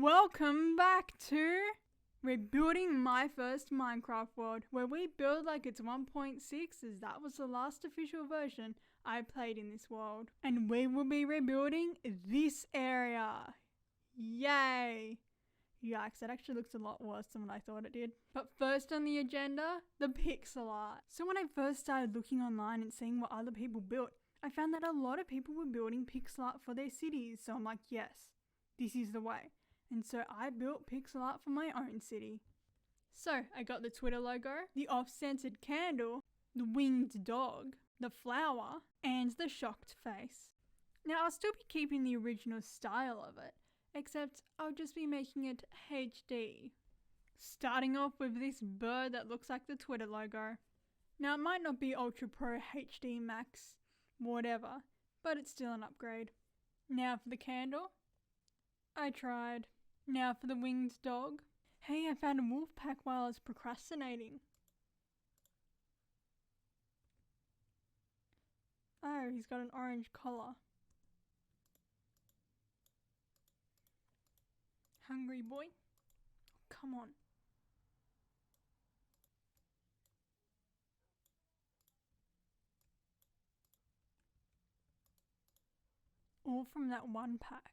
Welcome back to Rebuilding My First Minecraft World, where we build like it's 1.6, as that was the last official version I played in this world. And we will be rebuilding this area. Yay! Yikes, that actually looks a lot worse than what I thought it did. But first on the agenda, the pixel art. So when I first started looking online and seeing what other people built, I found that a lot of people were building pixel art for their cities. So I'm like, yes, this is the way. And so I built pixel art for my own city. So I got the Twitter logo, the off-centered candle, the winged dog, the flower, and the shocked face. Now I'll still be keeping the original style of it, except I'll just be making it HD. Starting off with this bird that looks like the Twitter logo. Now it might not be Ultra Pro HD Max, whatever, but it's still an upgrade. Now for the candle. I tried. Now for the winged dog. Hey, I found a wolf pack while I was procrastinating. Oh, he's got an orange collar. Hungry boy? Come on. All from that one pack.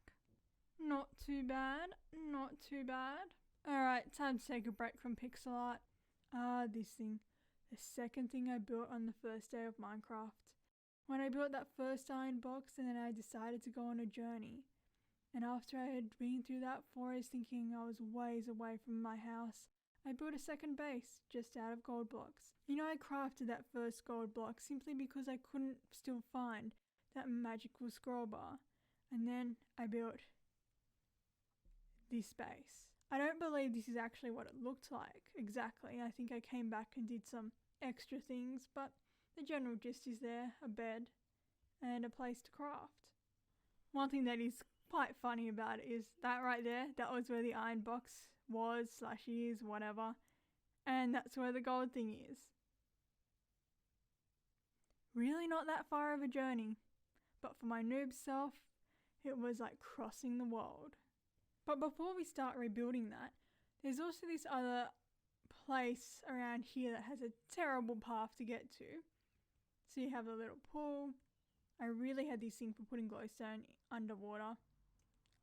Not too bad, not too bad. Alright, time to take a break from pixel art. This thing. The second thing I built on the first day of Minecraft. When I built that first iron box and then I decided to go on a journey. And after I had been through that forest thinking I was ways away from my house, I built a second base just out of gold blocks. You know, I crafted that first gold block simply because I couldn't still find that magical scroll bar. And then I built this base. I don't believe this is actually what it looked like exactly. I think I came back and did some extra things, but the general gist is there, a bed and a place to craft. One thing that is quite funny about it is that right there, that was where the iron box was, / is, whatever, and that's where the gold thing is. Really not that far of a journey, but for my noob self, it was like crossing the world. But before we start rebuilding that, there's also this other place around here that has a terrible path to get to. So you have a little pool. I really had this thing for putting glowstone underwater.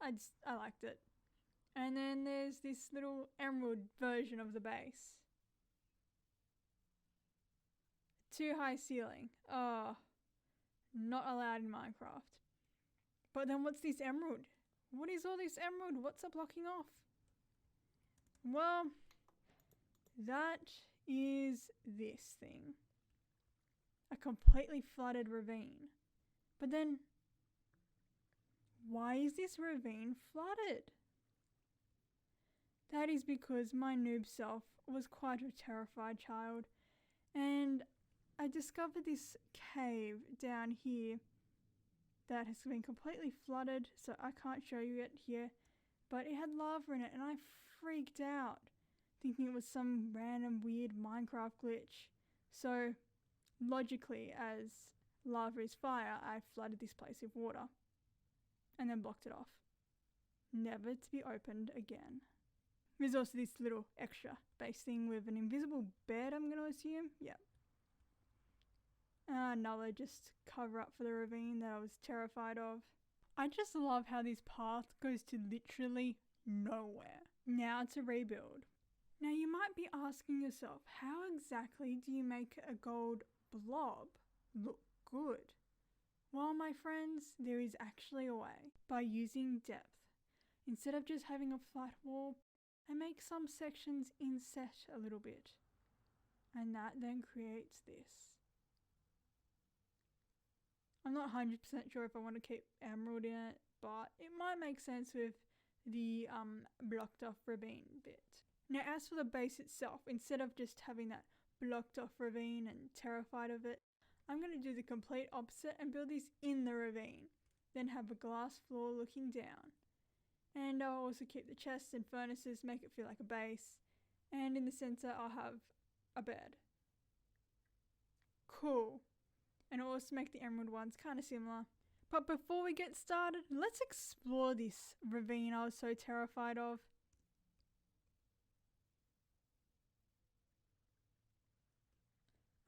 I liked it. And then there's this little emerald version of the base. Too high ceiling. Oh, not allowed in Minecraft. But then what's this emerald? What is all this emerald? What's it blocking off? Well, that is this thing. A completely flooded ravine. But then, why is this ravine flooded? That is because my noob self was quite a terrified child, and I discovered this cave down here that has been completely flooded, so I can't show you it here, but it had lava in it and I freaked out thinking it was some random weird Minecraft glitch. So logically, as lava is fire, I flooded this place with water and then blocked it off, never to be opened again. There's also this little extra base thing with an invisible bed, I'm going to assume. Yep. Another just cover up for the ravine that I was terrified of. I just love how this path goes to literally nowhere. Now to rebuild. Now you might be asking yourself, how exactly do you make a gold blob look good? Well, my friends, there is actually a way. By using depth. Instead of just having a flat wall, I make some sections inset a little bit. And that then creates this. I'm not 100% sure if I want to keep emerald in it, but it might make sense with the blocked off ravine bit. Now as for the base itself, instead of just having that blocked off ravine and terrified of it, I'm going to do the complete opposite and build this in the ravine. Then have a glass floor looking down. And I'll also keep the chests and furnaces, make it feel like a base. And in the center I'll have a bed. Cool. And I'll also make the emerald ones kind of similar, But before we get started, let's explore this ravine I was so terrified of.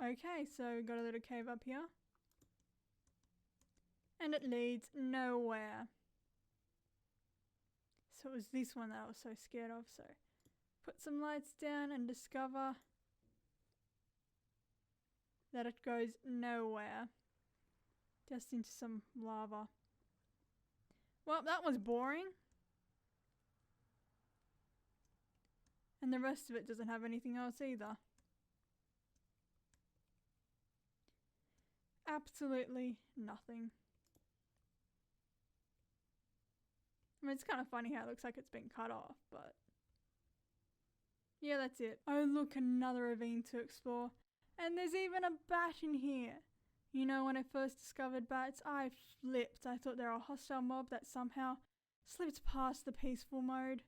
Okay, so we got a little cave up here. And it leads nowhere. So it was this one that I was so scared of, so put some lights down and discover that it goes nowhere. Just into some lava. Well, that was boring. And the rest of it doesn't have anything else either. Absolutely nothing. I mean, it's kind of funny how it looks like it's been cut off, but yeah, that's it. Oh look, another ravine to explore. And there's even a bat in here. You know, when I first discovered bats, I flipped. I thought they were a hostile mob that somehow slipped past the peaceful mode.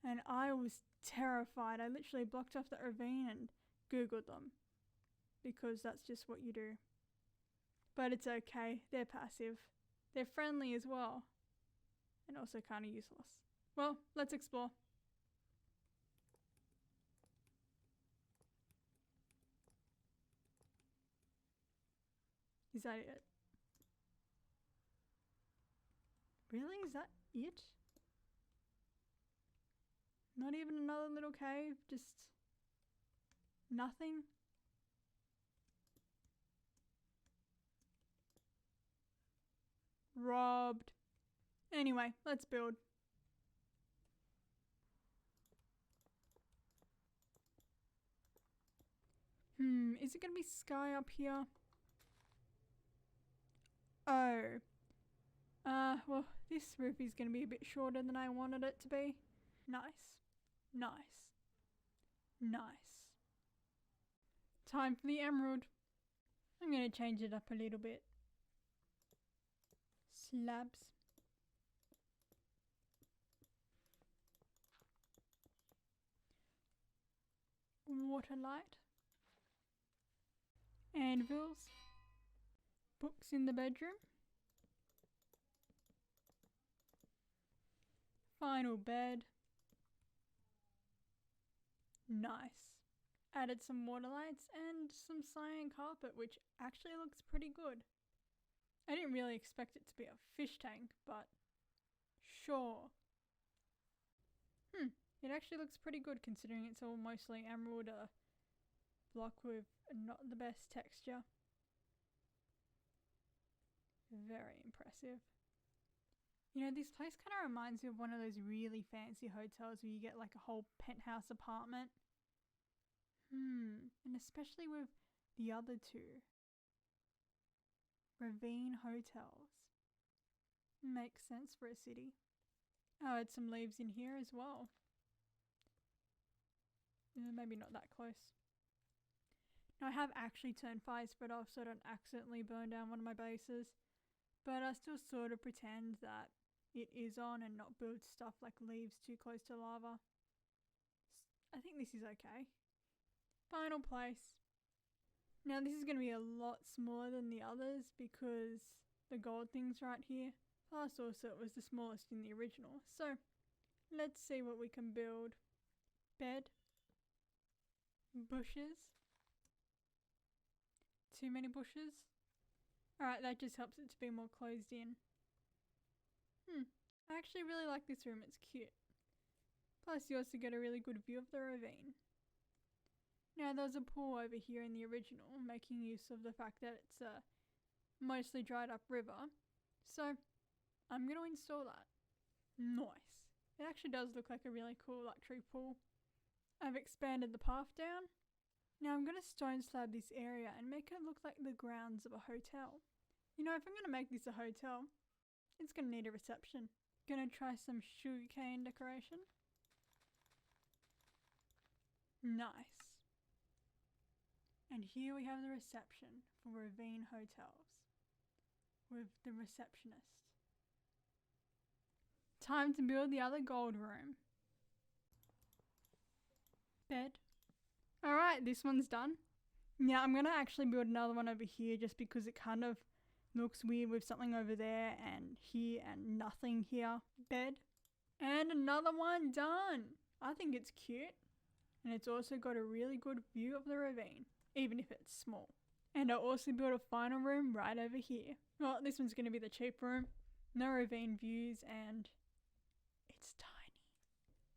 And I was terrified. I literally blocked off that ravine and Googled them. Because that's just what you do. But it's okay. They're passive. They're friendly as well. And also kind of useless. Well, let's explore. Is that it? Really? Is that it? Not even another little cave? Just nothing? Robbed. Anyway, let's build. Is it gonna be sky up here? Oh. Well, this roof is gonna be a bit shorter than I wanted it to be. Nice. Nice. Nice. Time for the emerald. I'm gonna change it up a little bit. Slabs. Water light. Anvils. Books in the bedroom. Final bed. Nice. Added some water lights and some cyan carpet, which actually looks pretty good. I didn't really expect it to be a fish tank, but sure. It actually looks pretty good considering it's all mostly emerald block with not the best texture. Very impressive. You know, this place kind of reminds me of one of those really fancy hotels where you get like a whole penthouse apartment. And especially with the other two. Ravine hotels. Makes sense for a city. I'll add some leaves in here as well. Maybe not that close. Now I have actually turned fire spread off so I don't accidentally burn down one of my bases. But I still sort of pretend that it is on and not build stuff like leaves too close to lava. I think this is okay. Final place. Now this is going to be a lot smaller than the others because the gold thing's right here. Plus also it was the smallest in the original. So let's see what we can build. Bed. Bushes. Too many bushes. Alright, that just helps it to be more closed in. I actually really like this room, it's cute. Plus you also get a really good view of the ravine. Now there's a pool over here in the original, making use of the fact that it's a mostly dried up river. So I'm going to install that. Nice. It actually does look like a really cool luxury pool. I've expanded the path down. Now I'm going to stone slab this area and make it look like the grounds of a hotel. You know, if I'm going to make this a hotel, it's going to need a reception. Gonna try some sugarcane decoration. Nice. And here we have the reception for Ravine Hotels with the receptionist. Time to build the other gold room. Bed. Alright, this one's done. Now I'm going to actually build another one over here just because it kind of Looks weird with something over there and here and nothing here. Bed. And another one done. I think it's cute. And it's also got a really good view of the ravine, even if it's small. And I also built a final room right over here. Well, this one's going to be the cheap room. No ravine views and it's tiny.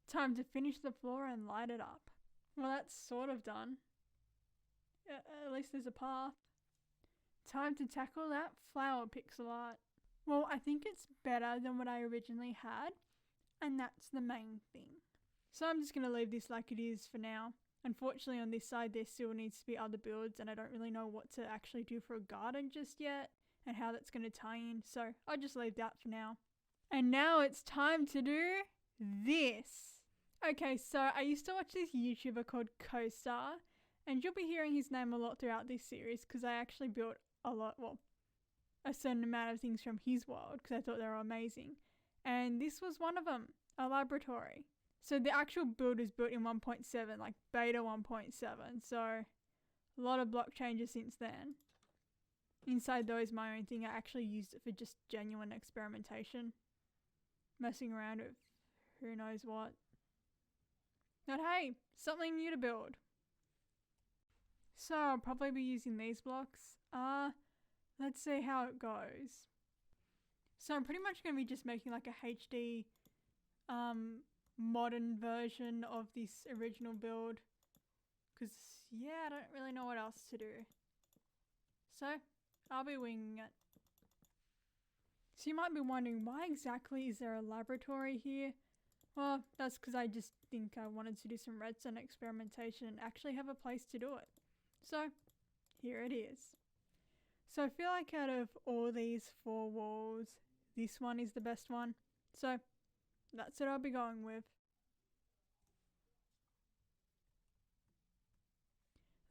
Time to finish the floor and light it up. Well, that's sort of done. At least there's a path. Time to tackle that flower pixel art. Well, I think it's better than what I originally had, and that's the main thing. So I'm just going to leave this like it is for now. Unfortunately on this side there still needs to be other builds and I don't really know what to actually do for a garden just yet and how that's going to tie in, so I'll just leave that for now. And now it's time to do this. Okay, so I used to watch this YouTuber called CoStar and you'll be hearing his name a lot throughout this series because I actually built a certain amount of things from his world because I thought they were amazing. And this was one of them, a laboratory. So the actual build is built in 1.7, like beta 1.7. So a lot of block changes since then. Inside though is my own thing. I actually used it for just genuine experimentation. Messing around with who knows what. But hey, something new to build. So I'll probably be using these blocks. Let's see how it goes. So I'm pretty much going to be just making like a HD modern version of this original build. Because yeah, I don't really know what else to do. So I'll be winging it. So you might be wondering, why exactly is there a laboratory here? Well, that's because I just think I wanted to do some redstone experimentation and actually have a place to do it. So here it is. So I feel like out of all these 4 walls, this one is the best one. So that's what I'll be going with.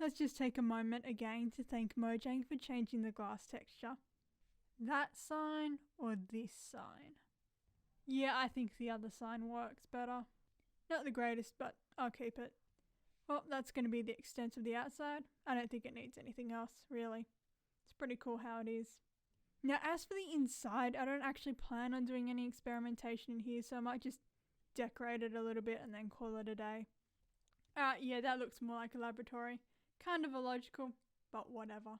Let's just take a moment again to thank Mojang for changing the glass texture. That sign or this sign? Yeah, I think the other sign works better. Not the greatest, but I'll keep it. Well, that's going to be the extent of the outside. I don't think it needs anything else, really. It's pretty cool how it is. Now, as for the inside, I don't actually plan on doing any experimentation in here, so I might just decorate it a little bit and then call it a day. Yeah, that looks more like a laboratory. Kind of illogical, but whatever.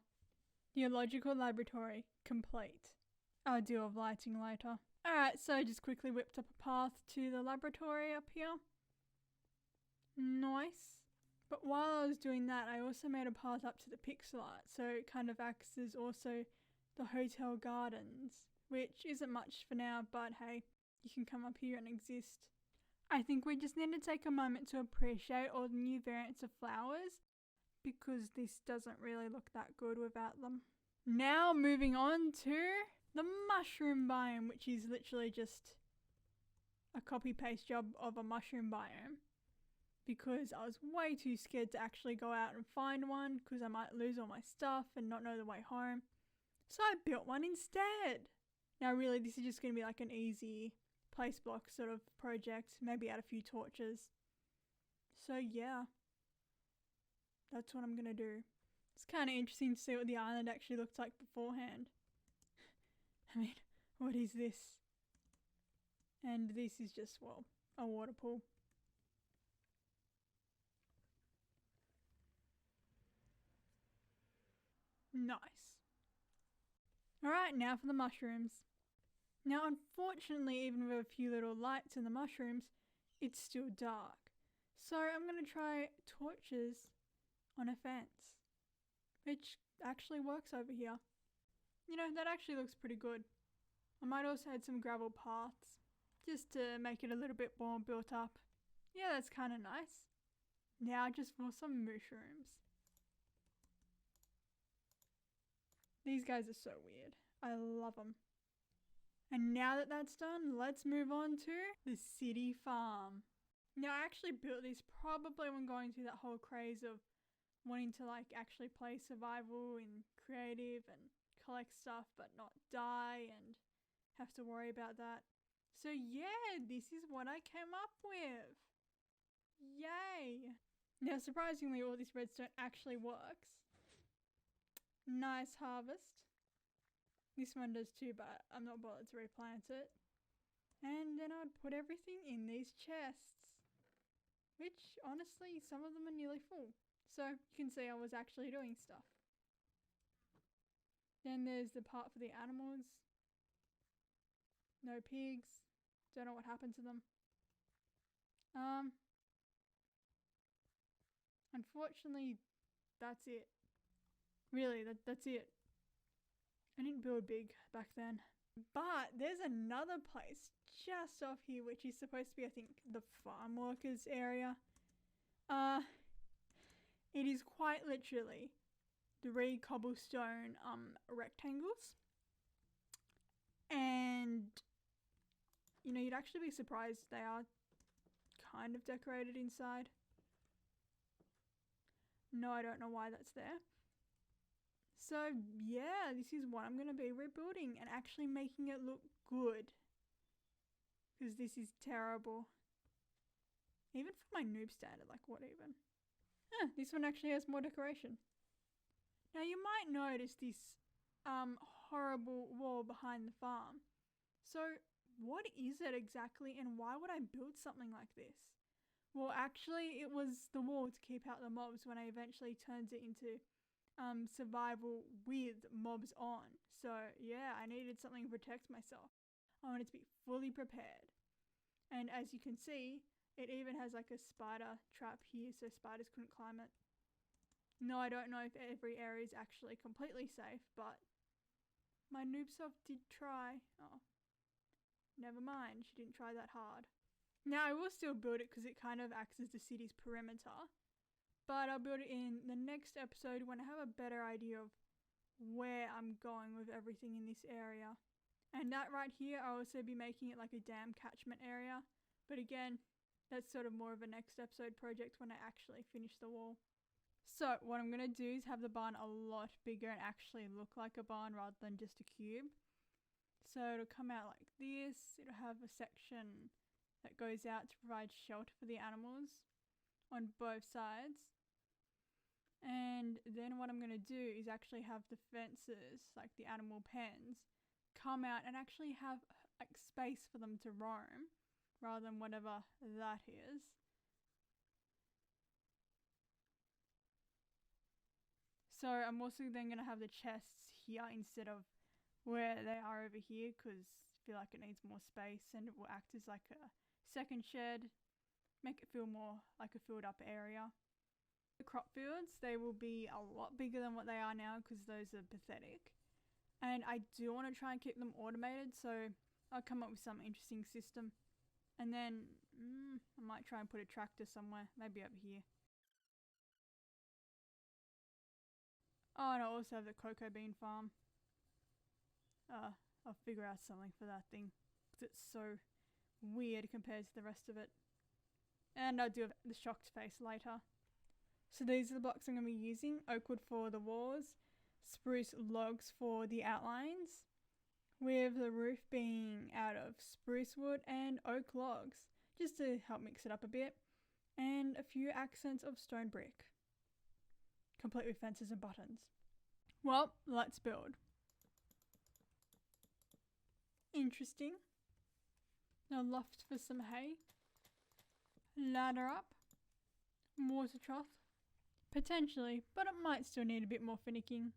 The illogical laboratory, complete. I'll deal with lighting later. Alright, so I just quickly whipped up a path to the laboratory up here. Nice. But while I was doing that, I also made a path up to the pixel art, so it kind of acts as also the hotel gardens, which isn't much for now, but hey, you can come up here and exist. I think we just need to take a moment to appreciate all the new variants of flowers, because this doesn't really look that good without them. Now moving on to the mushroom biome, which is literally just a copy-paste job of a mushroom biome. Because I was way too scared to actually go out and find one because I might lose all my stuff and not know the way home. So I built one instead. Now really this is just going to be like an easy place block sort of project, maybe add a few torches. So yeah, that's what I'm going to do. It's kind of interesting to see what the island actually looked like beforehand. I mean, what is this? And this is just, well, a water pool. Nice. Alright, now for the mushrooms. Now unfortunately, even with a few little lights in the mushrooms, it's still dark. So I'm going to try torches on a fence, which actually works over here. You know, that actually looks pretty good. I might also add some gravel paths, just to make it a little bit more built up. Yeah, that's kind of nice. Now just for some mushrooms. These guys are so weird. I love them. And now that that's done, let's move on to the city farm. Now I actually built this probably when going through that whole craze of wanting to like actually play survival and creative and collect stuff but not die and have to worry about that. So yeah, this is what I came up with. Yay! Now surprisingly all this redstone actually works. Nice harvest. This one does too, but I'm not bothered to replant it. And then I'd put everything in these chests, which honestly, some of them are nearly full. So you can see I was actually doing stuff. Then there's the part for the animals. No pigs. Don't know what happened to them. Unfortunately, that's it. Really, that's it. I didn't build big back then. But there's another place just off here, which is supposed to be, I think, the farm workers area. It is quite literally 3 cobblestone rectangles. And, you know, you'd actually be surprised they are kind of decorated inside. No, I don't know why that's there. So yeah, this is what I'm going to be rebuilding and actually making it look good. Because this is terrible. Even for my noob standard, like what even? This one actually has more decoration. Now you might notice this horrible wall behind the farm. So what is it exactly, and why would I build something like this? Well, actually it was the wall to keep out the mobs when I eventually turned it into survival with mobs on. So yeah, I needed something to protect myself. I wanted to be fully prepared. And as you can see, it even has like a spider trap here so spiders couldn't climb it. No, I don't know if every area is actually completely safe, but my noobsoft did try. Oh, never mind, she didn't try that hard. Now I will still build it because it kind of acts as the city's perimeter, but I'll build it in the next episode when I have a better idea of where I'm going with everything in this area. And that right here, I'll also be making it like a dam catchment area, but again, that's sort of more of a next episode project when I actually finish the wall. So what I'm going to do is have the barn a lot bigger and actually look like a barn rather than just a cube. So it'll come out like this. It'll have a section that goes out to provide shelter for the animals on both sides. And then what I'm going to do is actually have the fences, like the animal pens, come out and actually have like space for them to roam rather than whatever that is. So I'm also then going to have the chests here instead of where they are over here, because I feel like it needs more space, and it will act as like a second shed, make it feel more like a filled up area. The crop fields, they will be a lot bigger than what they are now because those are pathetic. And I do want to try and keep them automated, so I'll come up with some interesting system. And then I might try and put a tractor somewhere, maybe over here. Oh, and I also have the cocoa bean farm. I'll figure out something for that thing because it's so weird compared to the rest of it. And I'll do the shocked face later. So these are the blocks I'm going to be using. Oak wood for the walls, spruce logs for the outlines, with the roof being out of spruce wood and oak logs, just to help mix it up a bit, and a few accents of stone brick, complete with fences and buttons. Well, let's build. Interesting. A loft for some hay, ladder up, water trough, potentially, but it might still need a bit more finicking.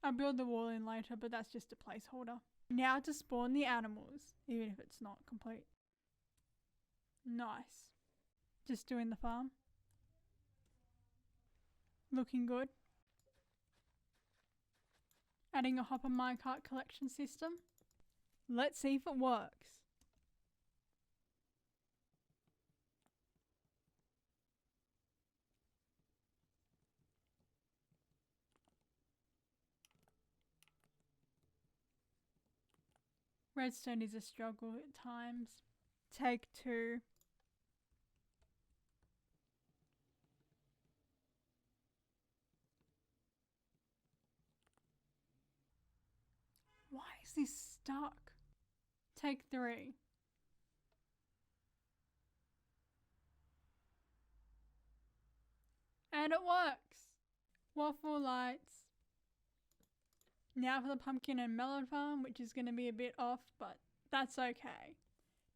I'll build the wall in later, but that's just a placeholder. Now to spawn the animals, even if it's not complete. Nice. Just doing the farm. Looking good. Adding a hopper minecart collection system. Let's see if it works. Redstone is a struggle at times. Take 2. Why is this stuck? Take 3. And it works! Waffle lights. Now for the pumpkin and melon farm, which is going to be a bit off, but that's okay.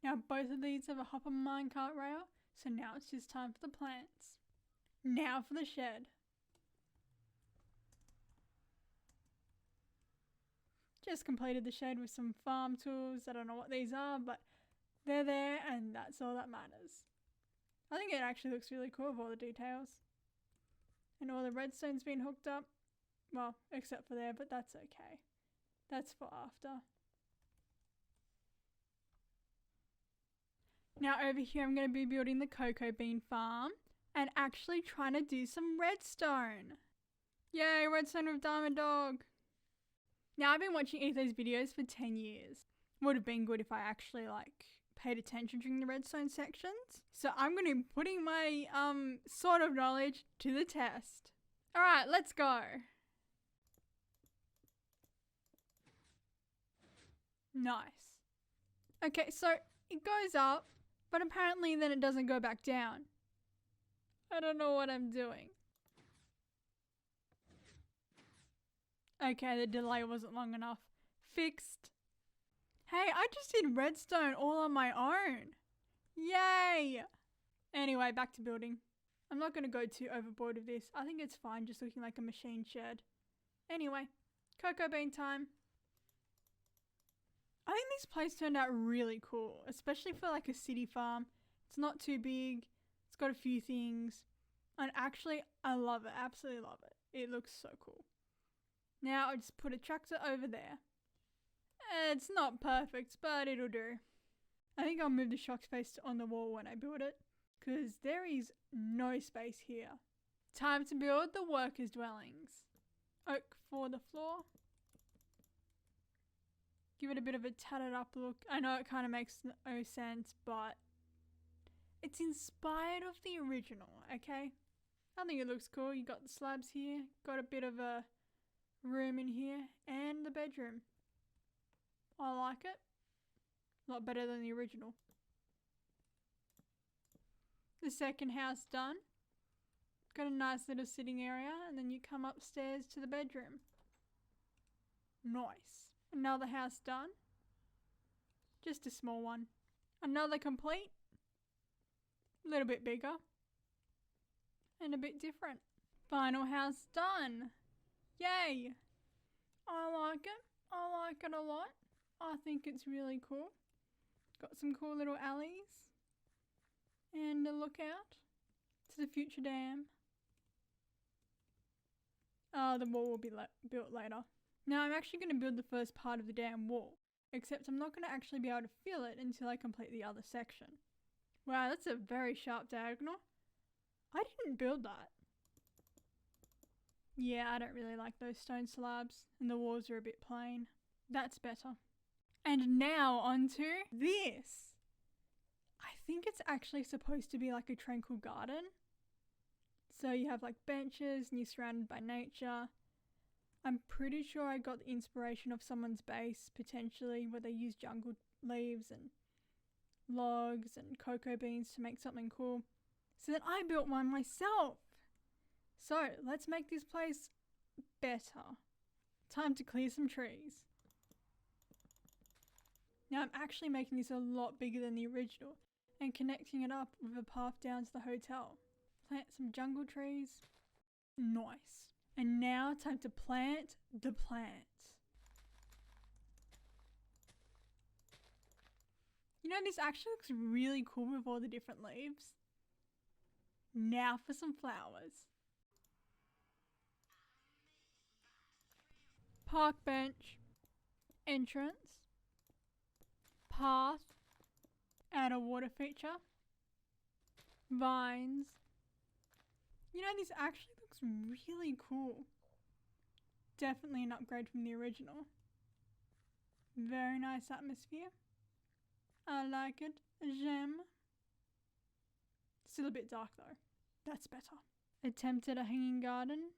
Now both of these have a hopper minecart rail, so now it's just time for the plants. Now for the shed. Just completed the shed with some farm tools. I don't know what these are, but they're there and that's all that matters. I think it actually looks really cool with all the details. And all the redstone's been hooked up. Well, except for there, but that's okay. That's for after. Now over here I'm going to be building the cocoa bean farm and actually trying to do some redstone. Yay, redstone with Diamond Dog. Now I've been watching Etho's videos for 10 years. Would have been good if I actually paid attention during the redstone sections. So I'm going to be putting my sort of knowledge to the test. Alright, let's go. Nice. Okay, so it goes up, but apparently then it doesn't go back down. I don't know what I'm doing. Okay, the delay wasn't long enough. Fixed. Hey, I just did redstone all on my own. Yay! Anyway, back to building. I'm not going to go too overboard with this. I think it's fine just looking like a machine shed. Anyway, cocoa bean time. I think this place turned out really cool, especially for a city farm. It's not too big. It's got a few things. And actually, I love it. Absolutely love it. It looks so cool. Now I'll just put a tractor over there. It's not perfect, but it'll do. I think I'll move the shock space on the wall when I build it, because there is no space here. Time to build the workers' dwellings. Oak for the floor. Give it a bit of a tattered up look. I know it kind of makes no sense, but it's inspired of the original, okay? I think it looks cool. You got the slabs here, got a bit of a room in here, and the bedroom. I like it. A lot better than the original. The second house done. Got a nice little sitting area, and then you come upstairs to the bedroom. Nice. Another house done. Just a small one. Another complete. A little bit bigger. And a bit different. Final house done. Yay! I like it. I like it a lot. I think it's really cool. Got some cool little alleys. And a lookout to the future dam. The wall will be built later. Now I'm actually going to build the first part of the dam wall, except I'm not going to actually be able to fill it until I complete the other section. Wow, that's a very sharp diagonal. I didn't build that. Yeah, I don't really like those stone slabs, and the walls are a bit plain. That's better. And now onto this. I think it's actually supposed to be like a tranquil garden. So you have benches and you're surrounded by nature. I'm pretty sure I got the inspiration of someone's base, potentially, where they use jungle leaves and logs and cocoa beans to make something cool. So then I built one myself. So let's make this place better. Time to clear some trees. Now I'm actually making this a lot bigger than the original and connecting it up with a path down to the hotel. Plant some jungle trees. Nice. And now time to plant the plants. You know, this actually looks really cool with all the different leaves. Now for some flowers. Park bench. Entrance. Path. Add a water feature. Vines. You know, this actually looks really cool. Definitely an upgrade from the original. Very nice atmosphere. I like it. J'aime. Still a bit dark though. That's better. Attempted a hanging garden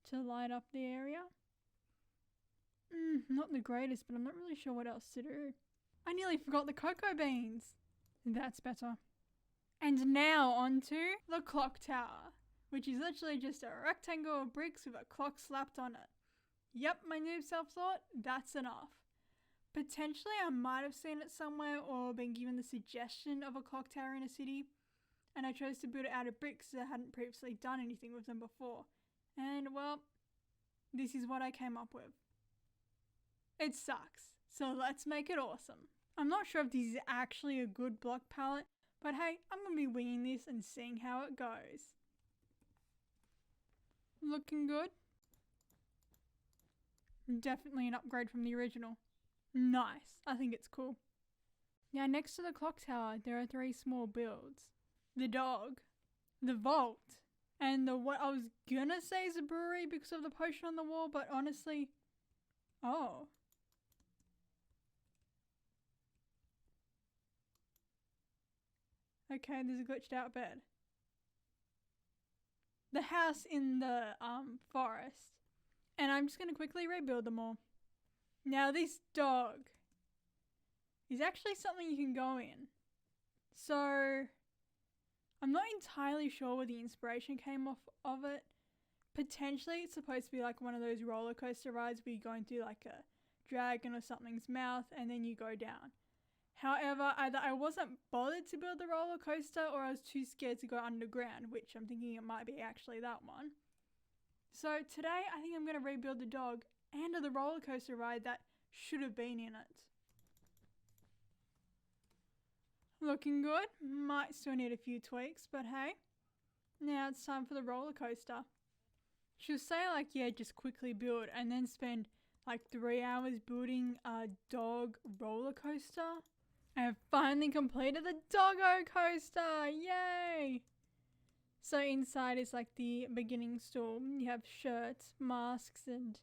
to light up the area. Not the greatest, but I'm not really sure what else to do. I nearly forgot the cocoa beans. That's better. And now onto the clock tower, which is literally just a rectangle of bricks with a clock slapped on it. Yep, my noob self thought, that's enough. Potentially I might have seen it somewhere or been given the suggestion of a clock tower in a city, and I chose to build it out of bricks as I hadn't previously done anything with them before. And well, this is what I came up with. It sucks, so let's make it awesome. I'm not sure if this is actually a good block palette, but hey, I'm gonna be winging this and seeing how it goes. Looking good. Definitely an upgrade from the original. Nice, I think it's cool. Now next to the clock tower, there are 3 small builds. The dog, the vault, and the what I was gonna say is a brewery because of the potion on the wall, but honestly, oh. Okay, there's a glitched out bed. The house in the forest. And I'm just going to quickly rebuild them all. Now this dog is actually something you can go in. So I'm not entirely sure where the inspiration came off of it. Potentially it's supposed to be like one of those roller coaster rides where you go into like a dragon or something's mouth and then you go down. However, either I wasn't bothered to build the roller coaster or I was too scared to go underground, which I'm thinking it might be actually that one. So today I think I'm going to rebuild the dog and the roller coaster ride that should have been in it. Looking good. Might still need a few tweaks, but hey. Now it's time for the roller coaster. She'll say like, yeah, just quickly build and then spend like 3 hours building a dog roller coaster. I have finally completed the doggo coaster! Yay! So inside is like the beginning stall. You have shirts, masks, and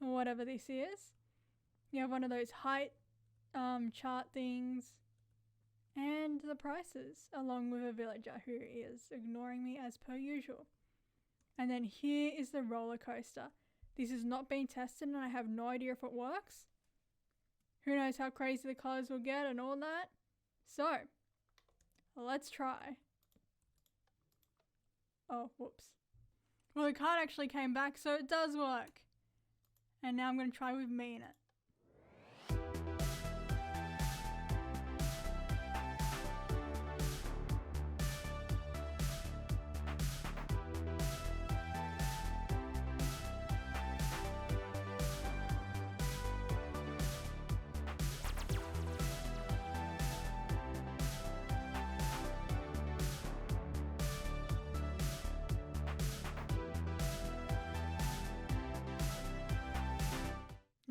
whatever this is. You have one of those height chart things. And the prices, along with a villager who is ignoring me as per usual. And then here is the roller coaster. This has not been tested and I have no idea if it works. Who knows how crazy the colours will get and all that. So, let's try. Oh, whoops. Well, the card actually came back, so it does work. And now I'm going to try with me in it.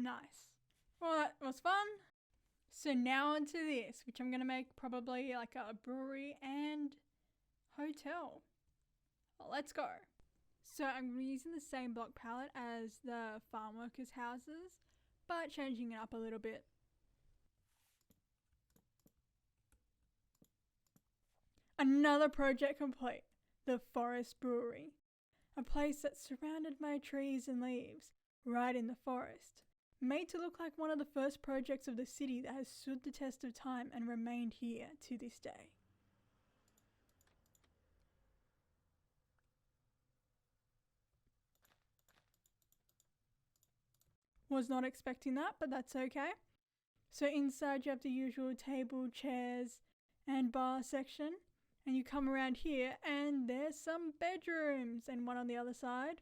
Nice. Well, that was fun. So now onto this, which I'm going to make probably like a brewery and hotel. Well, let's go. So I'm using the same block palette as the farm workers' houses, but changing it up a little bit. Another project complete. The Forest Brewery. A place that's surrounded by trees and leaves, right in the forest. Made to look like one of the first projects of the city that has stood the test of time and remained here to this day. Was not expecting that, but that's okay. So inside you have the usual table, chairs, and bar section. And you come around here and there's some bedrooms and one on the other side.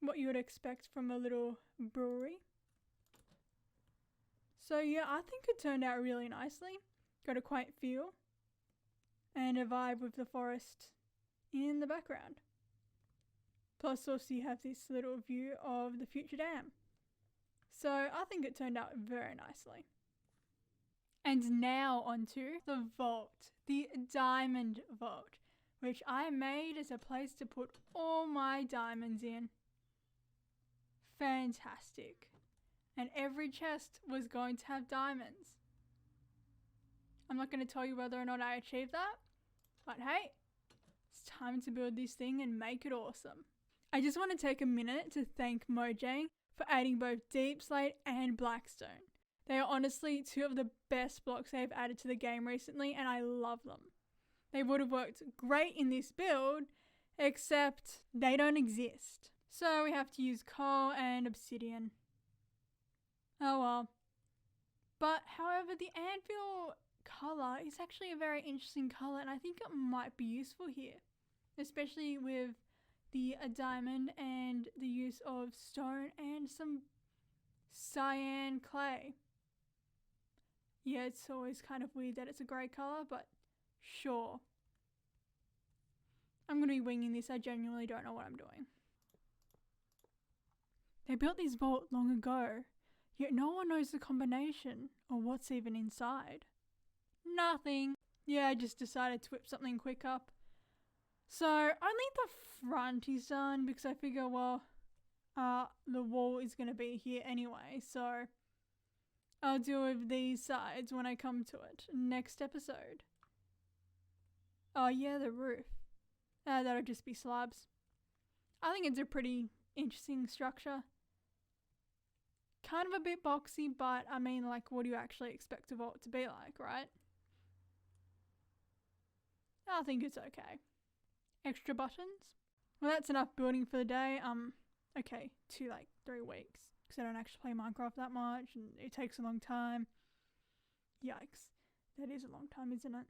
What you would expect from a little brewery. So yeah, I think it turned out really nicely. Got a quiet feel and a vibe with the forest in the background. Plus also you have this little view of the future dam. So I think it turned out very nicely. And now onto the vault, the diamond vault, which I made as a place to put all my diamonds in. Fantastic. And every chest was going to have diamonds. I'm not going to tell you whether or not I achieved that, but hey, it's time to build this thing and make it awesome. I just want to take a minute to thank Mojang for adding both Deep Slate and Blackstone. They are honestly 2 of the best blocks they have added to the game recently, and I love them. They would have worked great in this build, except they don't exist. So we have to use coal and obsidian. Oh well. But however, the anvil colour is actually a very interesting colour, and I think it might be useful here. Especially with the diamond and the use of stone and some cyan clay. Yeah, it's always kind of weird that it's a grey colour, but sure. I'm going to be winging this, I genuinely don't know what I'm doing. They built this vault long ago, yet no one knows the combination or what's even inside. Nothing. Yeah, I just decided to whip something quick up. So, only the front is done because I figure, well, the wall is going to be here anyway, so I'll deal with these sides when I come to it next episode. Oh yeah, the roof. That'll just be slabs. I think it's a pretty interesting structure. Kind of a bit boxy, but I mean, like, what do you actually expect a vault to be like, right? I think it's okay. Extra buttons? Well, that's enough building for the day. Okay, to like 3 weeks. Because I don't actually play Minecraft that much and it takes a long time. Yikes. That is a long time, isn't it?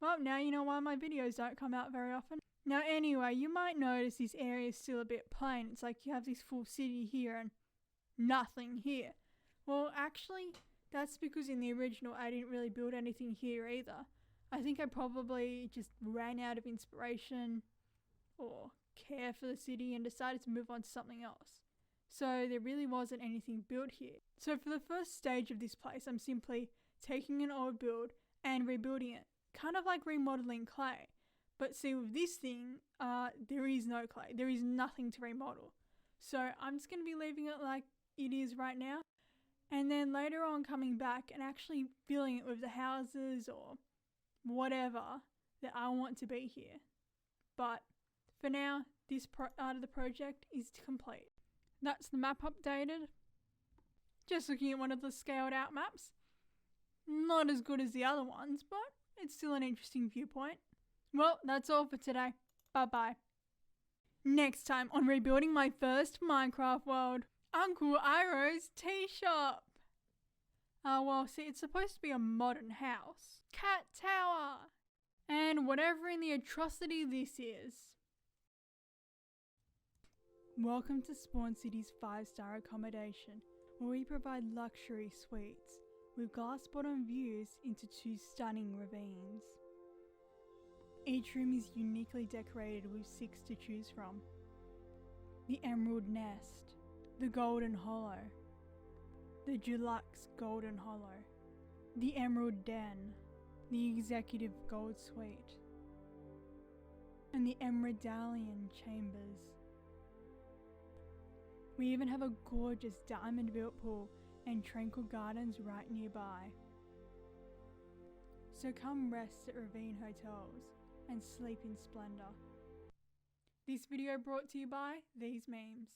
Well, now you know why my videos don't come out very often. Now anyway, you might notice this area is still a bit plain. It's like you have this full city here and nothing here. Well, actually, that's because in the original I didn't really build anything here either. I think I probably just ran out of inspiration or care for the city and decided to move on to something else. So there really wasn't anything built here. So for the first stage of this place, I'm simply taking an old build and rebuilding it. Kind of like remodeling clay. But see, with this thing, there is no clay. There is nothing to remodel. So I'm just going to be leaving it like it is right now. And then later on coming back and actually filling it with the houses or whatever that I want to be here. But for now, this part of the project is complete. That's the map updated. Just looking at one of the scaled out maps. Not as good as the other ones, but it's still an interesting viewpoint. Well, that's all for today. Bye-bye. Next time on rebuilding my first Minecraft world, Uncle Iroh's tea shop. Well, see, it's supposed to be a modern house. Cat tower. And whatever in the atrocity this is. Welcome to Spawn City's 5-star accommodation, where we provide luxury suites with glass bottom views into 2 stunning ravines. Each room is uniquely decorated with 6 to choose from. The Emerald Nest, the Golden Hollow, the Deluxe Golden Hollow, the Emerald Den, the Executive Gold Suite, and the Emeraldalian Chambers. We even have a gorgeous diamond-built pool and tranquil gardens right nearby. So come rest at Ravine Hotels and sleep in splendor. This video brought to you by these memes.